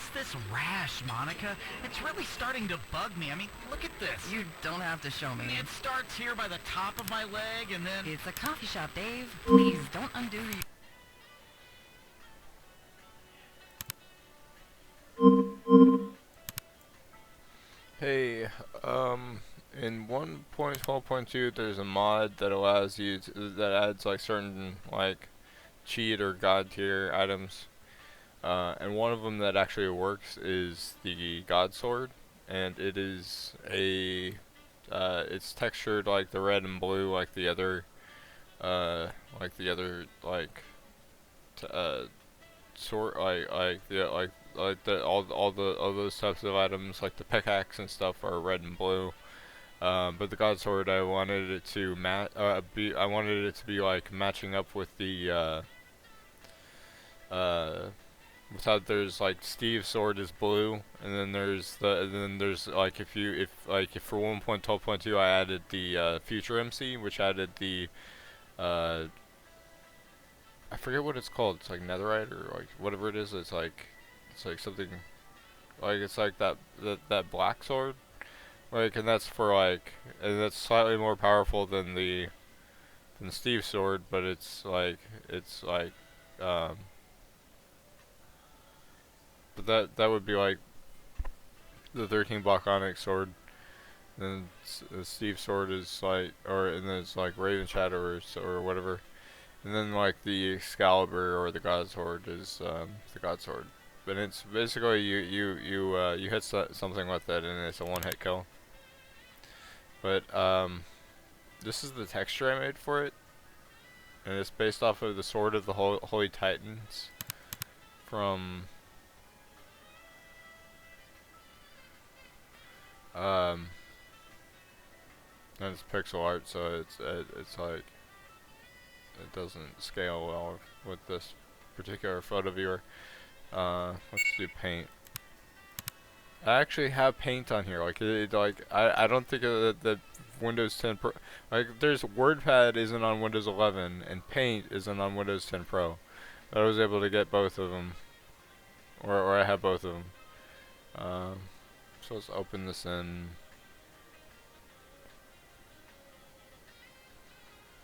What's this rash, Monica? It's really starting to bug me. I mean, look at this. You don't have to show me. It starts here by the top of my leg and then... It's a coffee shop, Dave. Please, don't undo the... Hey, in 1.12.2 there's a mod that allows you to, that adds like certain like cheat or god tier items. And one of them that actually works is the God Sword, and it is a it's textured like the red and blue like the other like the other like t sort like the all those types of items like the pickaxe and stuff are red and blue. But the God Sword, I wanted it to I wanted it to be like matching up with the without there's like Steve's sword is blue, and then there's like if for 1.12.2 I added the future MC, which added the uh I forget what it's called. It's like netherite or like whatever it is. It's like something like it's like that black sword. Like, and that's for like, and that's slightly more powerful than Steve's sword, but it's like but that would be like the 13 block onyx sword. And Steve's sword is like, and then it's like Raven Shadow or whatever. And then like the Excalibur or the God Sword is the God Sword. But it's basically you hit something with it and it's a one-hit kill. But this is the texture I made for it, and it's based off of the Sword of the Holy Titans from and it's pixel art, so it's like it doesn't scale well with this particular photo viewer. Let's do paint. I actually have paint on here. Like I don't think that Windows 10 Pro. Like there's WordPad isn't on Windows 11 and Paint isn't on Windows 10 Pro. But I was able to get both of them, or I have both of them. So let's open this in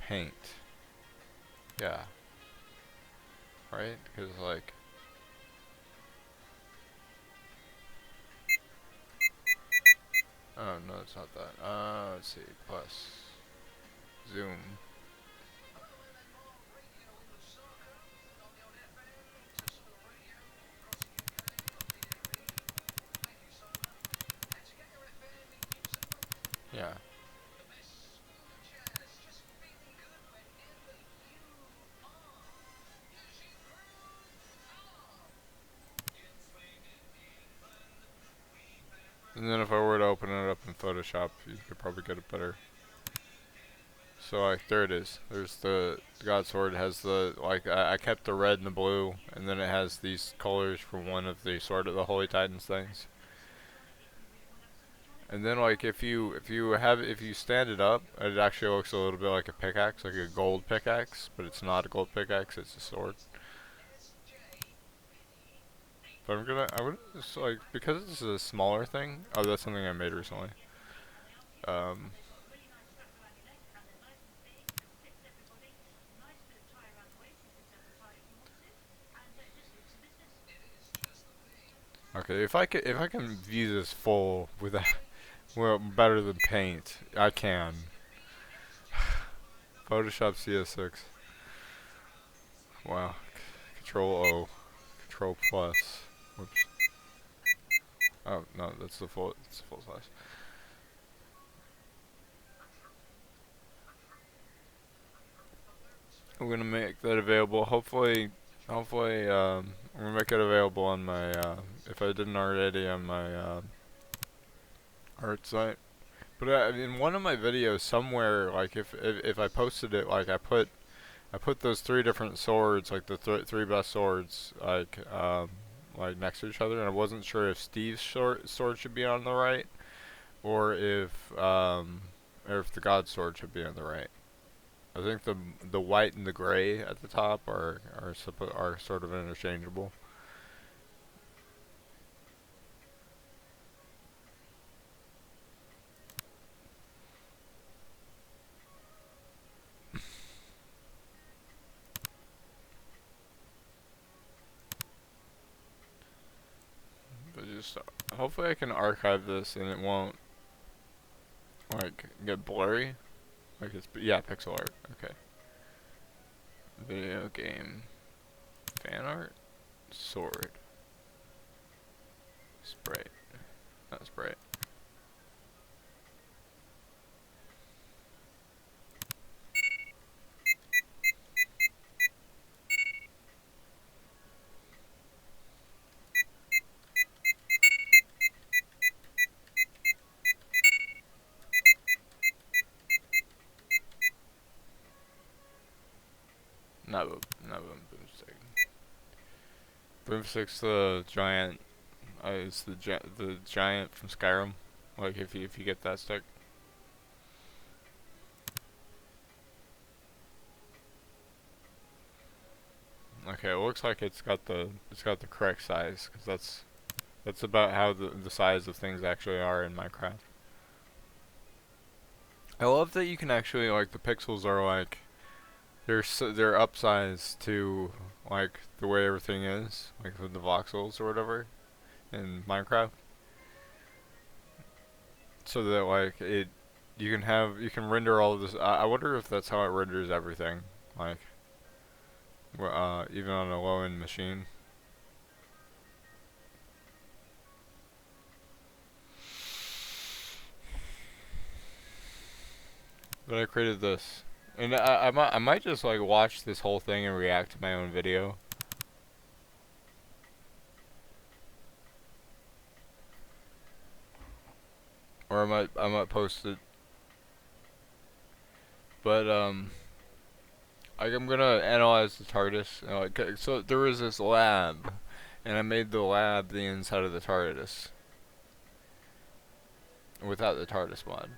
Paint. Yeah. Right? Because like. Oh no, it's not that. Let's see. Plus zoom. Yeah. And then if I were to open it up in Photoshop, you could probably get it better. So like there it is. There's the God Sword. It has the like I kept the red and the blue, and then it has these colors from one of the Sword of the Holy Titans things. And then like if you stand it up, it actually looks a little bit like a pickaxe, like a gold pickaxe, but it's not a gold pickaxe. It's a sword. But I would just like, because this is a smaller thing. Oh, that's something I made recently. Okay, if I can view this full without, well, better than Paint, I can. Photoshop CS6. Wow. Control O. Control plus. Whoops. Oh no, that's the full. It's the full size. I'm gonna make that available. Hopefully, I'm gonna make it available on my. If I didn't already, on my art site. But in one of my videos somewhere, like if I posted it, like I put those three different swords, like the three best swords, like next to each other, and I wasn't sure if Steve's sword should be on the right, or if the God Sword should be on the right. I think the white and the gray at the top are sort of interchangeable. just hopefully I can archive this and it won't like get blurry. Like it's yeah, pixel art. Okay. Video game fan art sword sprite. Not sprite. Not boomstick. Boomstick's the giant. It's the giant from Skyrim. Like if you get that stick. Okay, it looks like it's got the correct size, because that's about how the size of things actually are in Minecraft. I love that you can actually like the pixels are like they're upsized to like the way everything is, like with the voxels or whatever in Minecraft. So that like you can render all of this. I wonder if that's how it renders everything, like even on a low-end machine. But I created this, and I might just like watch this whole thing and react to my own video. Or I might post it. But like I'm gonna analyze the TARDIS. Like, so there was this lab, and I made the lab the inside of the TARDIS without the TARDIS mod.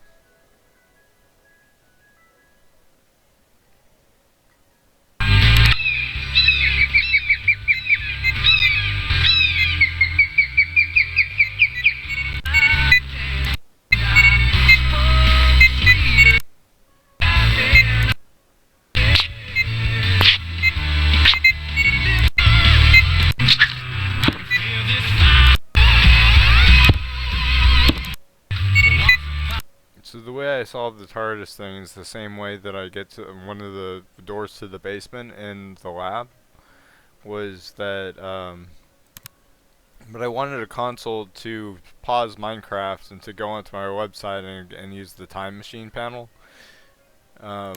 So the way I solved the TARDIS thing is the same way that I get to one of the doors to the basement in the lab. Was that but I wanted a console to pause Minecraft and to go onto my website and use the time machine panel. That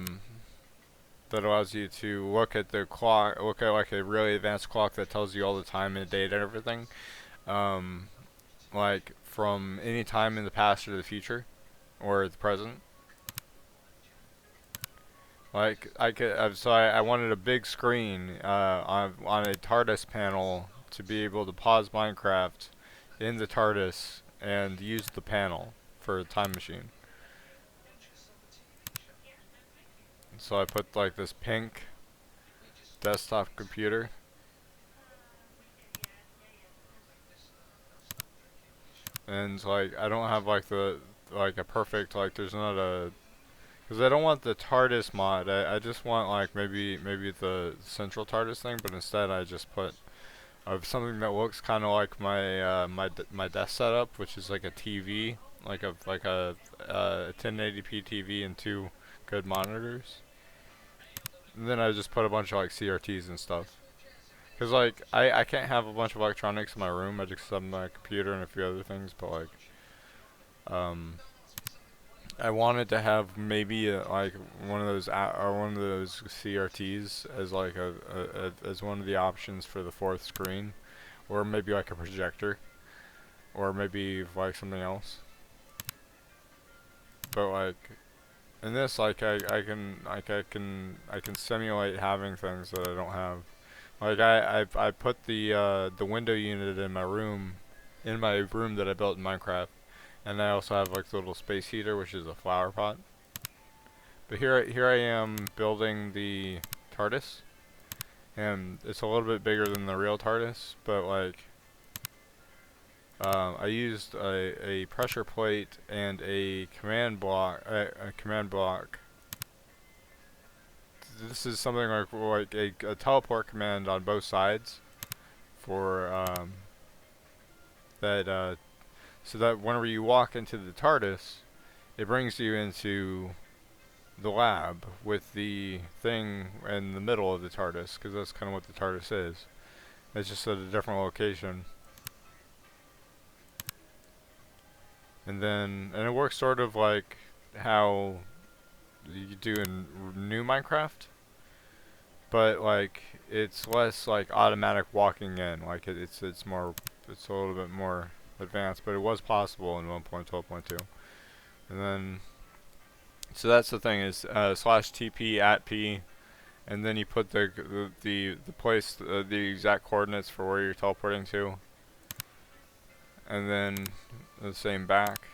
allows you to look at the clock, look at like a really advanced clock that tells you all the time and date and everything. Like from any time in the past or the future. Or the present. Like I wanted a big screen on a TARDIS panel to be able to pause Minecraft in the TARDIS and use the panel for a time machine. So I put like this pink desktop computer. And like I don't have like a perfect like there's not a because I don't want the TARDIS mod. I just want like maybe the central TARDIS thing, but instead I just put something that looks kind of like my my desk setup, which is like a TV, like a 1080p TV and 2 good monitors. And then I just put a bunch of like CRTs and stuff. Cause like I can't have a bunch of electronics in my room. I just have my computer and a few other things, but like I wanted to have maybe like one of those CRTs as like as one of the options for the fourth screen, or maybe like a projector, or maybe like something else. But like in this, like I can simulate having things that I don't have. Like I put the window unit in my room that I built in Minecraft. And I also have like the little space heater, which is a flower pot. But here I am building the TARDIS, and it's a little bit bigger than the real TARDIS. But like, I used a pressure plate and a command block. This is something like a teleport command on both sides for that so that whenever you walk into the TARDIS, it brings you into the lab with the thing in the middle of the TARDIS, because that's kind of what the TARDIS is. It's just at a different location. And it works sort of like how you do in new Minecraft, but like it's less like automatic walking in. Like it's a little bit more advanced, but it was possible in 1.12.2. And then so that's the thing is /TP at P, and then you put the place the exact coordinates for where you're teleporting to, and then the same back.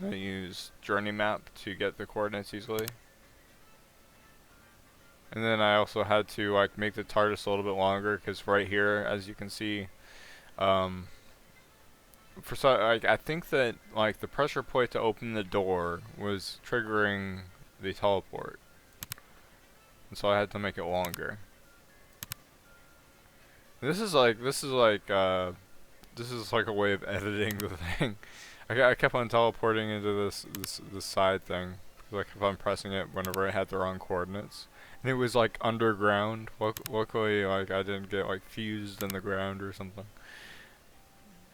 I use journey map to get the coordinates easily. And then I also had to like make the TARDIS a little bit longer, because right here, as you can see, I think that like the pressure point to open the door was triggering the teleport, and so I had to make it longer. This is like a way of editing the thing. I kept on teleporting into this side thing, because I kept on pressing it whenever I had the wrong coordinates, and it was like underground. Luckily, like I didn't get like fused in the ground or something.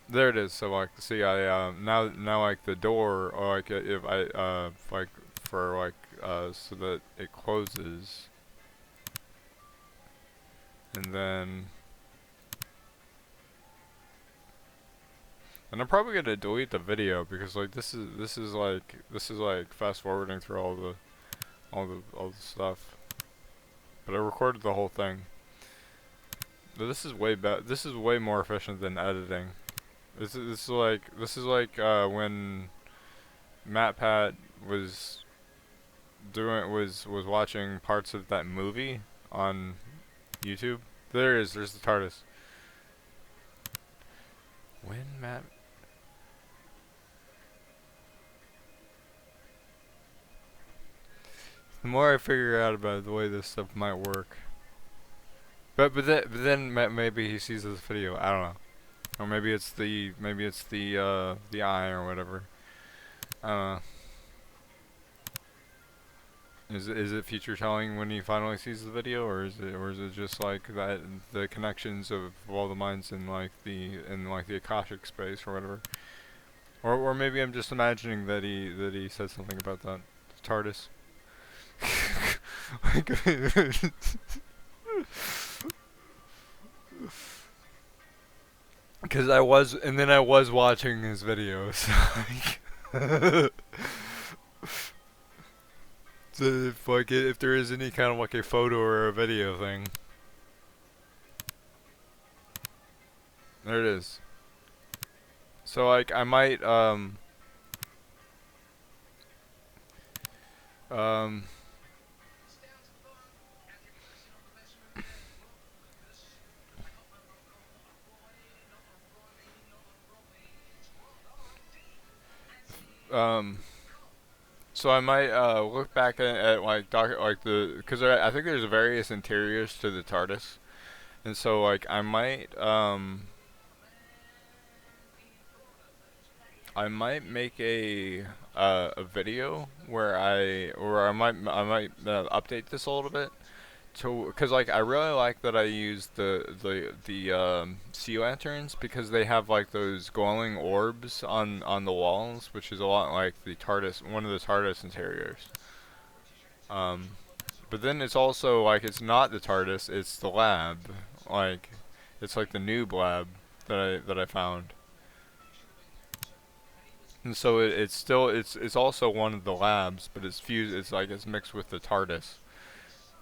There it is. So like, see, I now like the door, or like if I like for like so that it closes, and then. And I'm probably gonna delete the video, because like this is like fast forwarding through all the stuff. But I recorded the whole thing. But this is way more efficient than editing. This is like when MatPat was watching parts of that movie on YouTube. There it is. There's the TARDIS. When Matt. The more I figure out about the way this stuff might work, but then maybe he sees this video. I don't know, or maybe it's the eye or whatever. I don't know. Is it future telling when he finally sees the video, or is it just like that the connections of all the minds in like the Akashic space or whatever, or maybe I'm just imagining that he said something about that TARDIS. Because I was watching his videos. So if there is any kind of like a photo or a video thing, there it is. So like I might so I might look back at like because I think there's various interiors to the TARDIS, and so like I might make a video where I might update this a little bit. Because like I really like that I use the sea lanterns, because they have like those glowing orbs on the walls, which is a lot like the TARDIS, one of the TARDIS interiors. But then it's also like it's not the TARDIS, it's the lab. Like it's like the noob lab that I found. And so it's also one of the labs, but it's fused. It's like it's mixed with the TARDIS.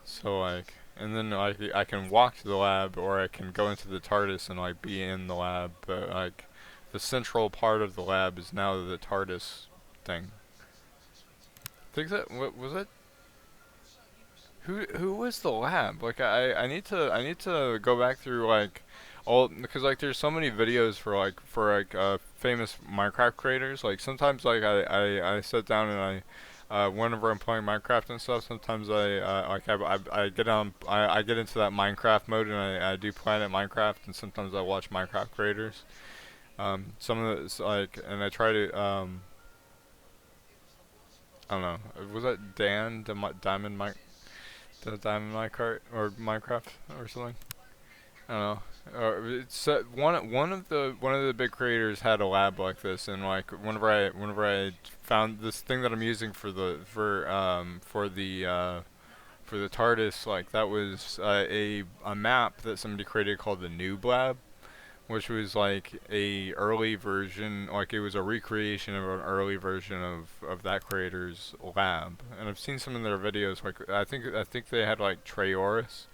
So like, and then like I can walk to the lab, or I can go into the TARDIS and like be in the lab. But like, the central part of the lab is now the TARDIS thing. I think that was it. Who was the lab? Like I need to go back through like all, because like there's so many videos for famous Minecraft creators. Like sometimes like I sit down and whenever I'm playing Minecraft and stuff, sometimes I get into that Minecraft mode, and I do Planet Minecraft, and sometimes I watch Minecraft creators. Some of it's like, and I try to, I don't know, was that Dan, Diamond Mike, the Diamond Minecart, or Minecraft, or something? I don't know. It's one of the big creators had a lab like this, and like whenever I found this thing that I'm using for the TARDIS, like that was a map that somebody created called the Noob Lab, which was like a early version, like it was a recreation of an early version of that creator's lab. And I've seen some of their videos. Like I think they had like Traoris,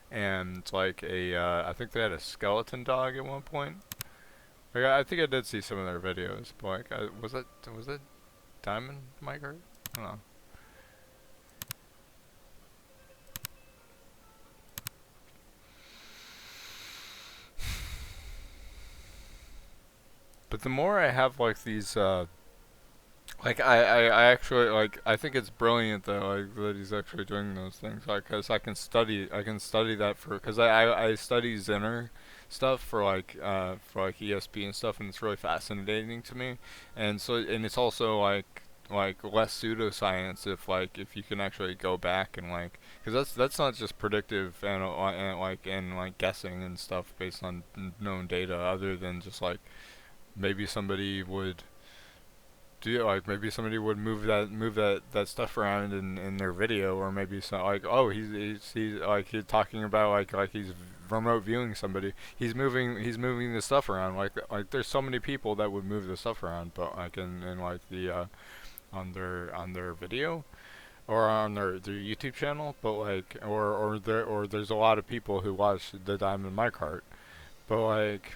and like I think they had a skeleton dog at one point. Like I think I did see some of their videos, but like was it Diamond Micro? I don't know. But the more I have like these, like I actually like I think it's brilliant though, like that he's actually doing those things. Like, cause I can study that cause I study Zenner stuff for like ESP and stuff, and it's really fascinating to me. And so and it's also like less pseudoscience if you can actually go back and like, cause that's not just predictive and guessing and stuff based on known data, other than just like maybe somebody would maybe somebody would move that stuff around in their video, or maybe so like, oh, he's talking about like he's remote viewing somebody, he's moving the stuff around, like there's so many people that would move the stuff around, but like in like the on their video or on their YouTube channel, but like or there's a lot of people who watch the Diamond Minecart, but like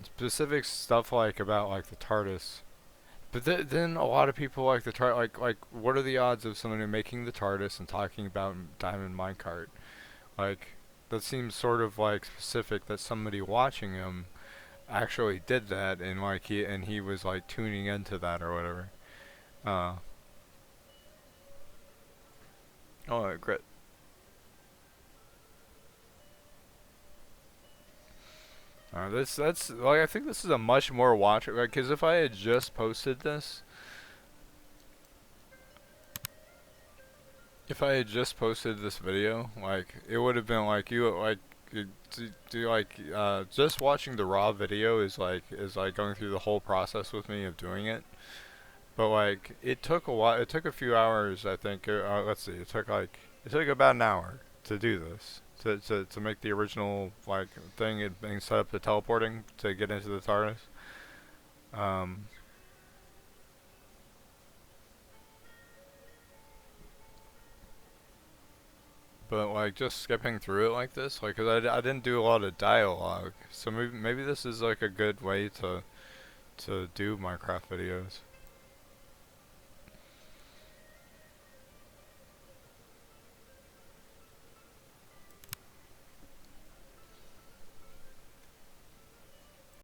specific stuff like about like the TARDIS. But then a lot of people like the TARDIS. Like what are the odds of somebody making the TARDIS and talking about Diamond Minecart? Like that seems sort of like specific that somebody watching him actually did that, and like he was like tuning into that or whatever. Uh. Oh, great. That's like I think this is a much more watch, like, cause if I had just posted this, if I had just posted this video, like it would have been like you like just watching the raw video is like going through the whole process with me of doing it. But like it took a while. It took a few hours, I think. Let's see. It took about an hour to do this. To make the original like thing and being set up the teleporting to get into the TARDIS. Um, but like just skipping through it like this, like, cause I didn't do a lot of dialogue, so maybe this is like a good way to do Minecraft videos.